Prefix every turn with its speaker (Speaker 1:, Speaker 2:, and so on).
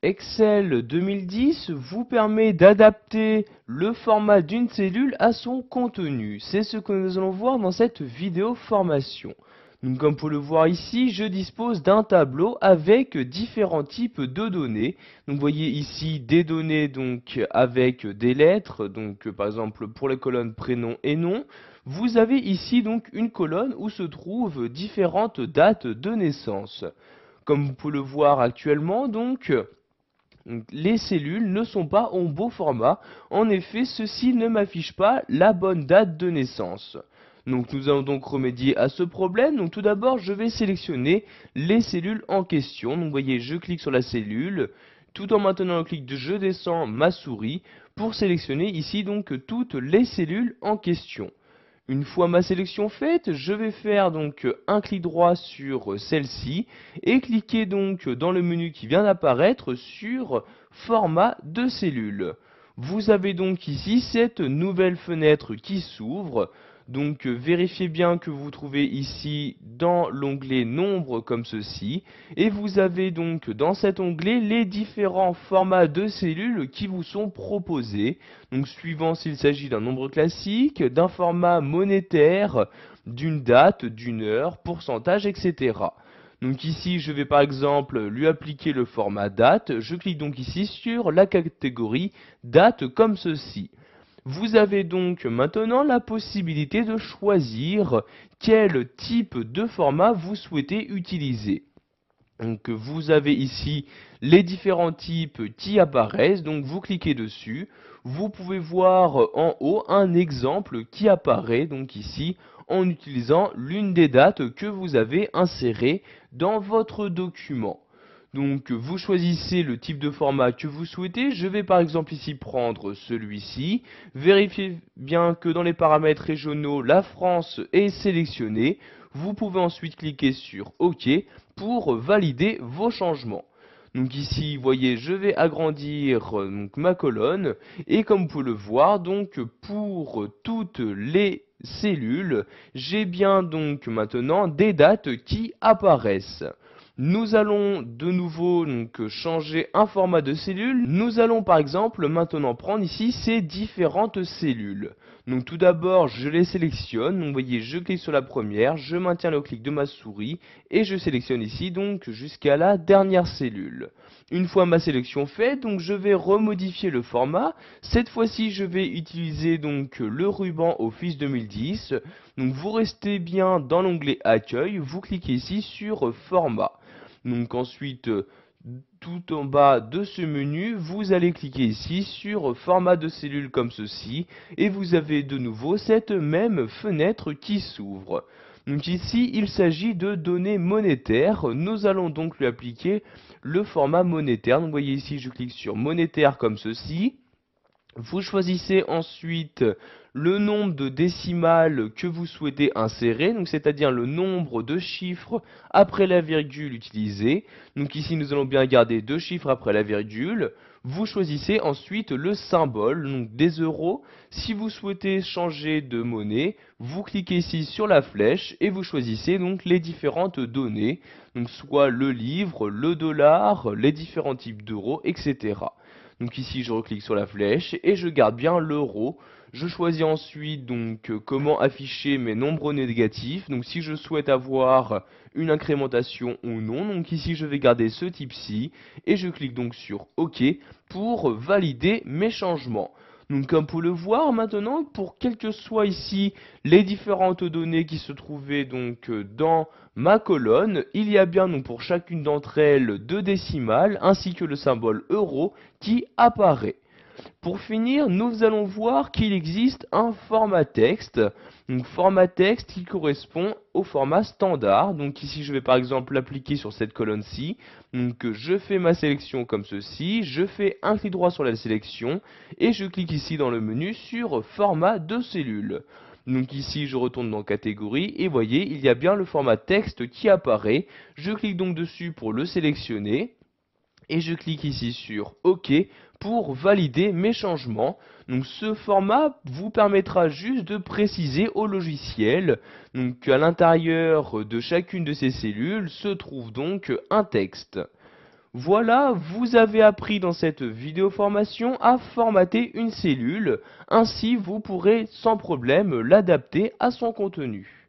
Speaker 1: Excel 2010 vous permet d'adapter le format d'une cellule à son contenu. C'est ce que nous allons voir dans cette vidéo formation. Donc, comme vous pouvez le voir ici, je dispose d'un tableau avec différents types de données. Donc, vous voyez ici des données donc avec des lettres, donc par exemple pour les colonnes prénom et nom. Vous avez ici donc une colonne où se trouvent différentes dates de naissance. Comme vous pouvez le voir actuellement, donc les cellules ne sont pas en beau format. En effet, ceci ne m'affiche pas la bonne date de naissance. Donc nous allons donc remédier à ce problème. Donc tout d'abord, je vais sélectionner les cellules en question. Donc vous voyez, je clique sur la cellule. Tout en maintenant le clic de je descends ma souris pour sélectionner ici donc toutes les cellules en question. Une fois ma sélection faite, je vais faire donc un clic droit sur celle-ci et cliquer donc dans le menu qui vient d'apparaître sur format de cellule. Vous avez donc ici cette nouvelle fenêtre qui s'ouvre. Donc vérifiez bien que vous trouvez ici dans l'onglet nombre comme ceci. Et vous avez donc dans cet onglet les différents formats de cellules qui vous sont proposés. Donc suivant s'il s'agit d'un nombre classique, d'un format monétaire, d'une date, d'une heure, pourcentage, etc. Donc ici, je vais par exemple lui appliquer le format date. Je clique donc ici sur la catégorie date comme ceci. Vous avez donc maintenant la possibilité de choisir quel type de format vous souhaitez utiliser. Donc vous avez ici les différents types qui apparaissent, donc vous cliquez dessus. Vous pouvez voir en haut un exemple qui apparaît donc ici en utilisant l'une des dates que vous avez insérées dans votre document. Donc vous choisissez le type de format que vous souhaitez. Je vais par exemple ici prendre celui-ci. Vérifiez bien que dans les paramètres régionaux, la France est sélectionnée. Vous pouvez ensuite cliquer sur OK pour valider vos changements. Donc ici, vous voyez, je vais agrandir donc, ma colonne. Et comme vous pouvez le voir, donc pour toutes les cellules, j'ai bien donc maintenant des dates qui apparaissent. Nous allons de nouveau donc changer un format de cellule. Nous allons par exemple maintenant prendre ici ces différentes cellules. Donc tout d'abord je les sélectionne. Donc vous voyez, je clique sur la première, je maintiens le clic de ma souris et je sélectionne ici donc jusqu'à la dernière cellule. Une fois ma sélection faite, donc je vais remodifier le format. Cette fois-ci, je vais utiliser donc le ruban Office 2010. Donc vous restez bien dans l'onglet Accueil, vous cliquez ici sur Format. Donc ensuite, tout en bas de ce menu, vous allez cliquer ici sur Format de cellule comme ceci. Et vous avez de nouveau cette même fenêtre qui s'ouvre. Donc ici, il s'agit de données monétaires. Nous allons donc lui appliquer le format monétaire. Donc vous voyez ici, je clique sur monétaire comme ceci. Vous choisissez ensuite le nombre de décimales que vous souhaitez insérer, donc c'est-à-dire le nombre de chiffres après la virgule utilisée. Donc ici nous allons bien garder 2 chiffres après la virgule. Vous choisissez ensuite le symbole, donc des euros. Si vous souhaitez changer de monnaie, vous cliquez ici sur la flèche et vous choisissez donc les différentes données, donc soit le livre, le dollar, les différents types d'euros, etc. Donc ici je reclique sur la flèche et je garde bien l'euro. Je choisis ensuite donc comment afficher mes nombres négatifs. Donc si je souhaite avoir une incrémentation ou non. Donc ici je vais garder ce type-ci et je clique donc sur OK pour valider mes changements. Donc comme vous pouvez le voir maintenant, pour quelles que soient ici les différentes données qui se trouvaient donc dans ma colonne, il y a bien donc pour chacune d'entre elles 2 décimales ainsi que le symbole euro qui apparaît. Pour finir, nous allons voir qu'il existe un format texte. Donc format texte qui correspond au format standard. Donc ici je vais par exemple l'appliquer sur cette colonne-ci. Donc je fais ma sélection comme ceci, je fais un clic droit sur la sélection et je clique ici dans le menu sur format de cellule. Donc ici je retourne dans catégorie et voyez il y a bien le format texte qui apparaît. Je clique donc dessus pour le sélectionner. Et je clique ici sur OK pour valider mes changements. Donc ce format vous permettra juste de préciser au logiciel donc qu'à l'intérieur de chacune de ces cellules se trouve donc un texte. Voilà, vous avez appris dans cette vidéo formation à formater une cellule, ainsi vous pourrez sans problème l'adapter à son contenu.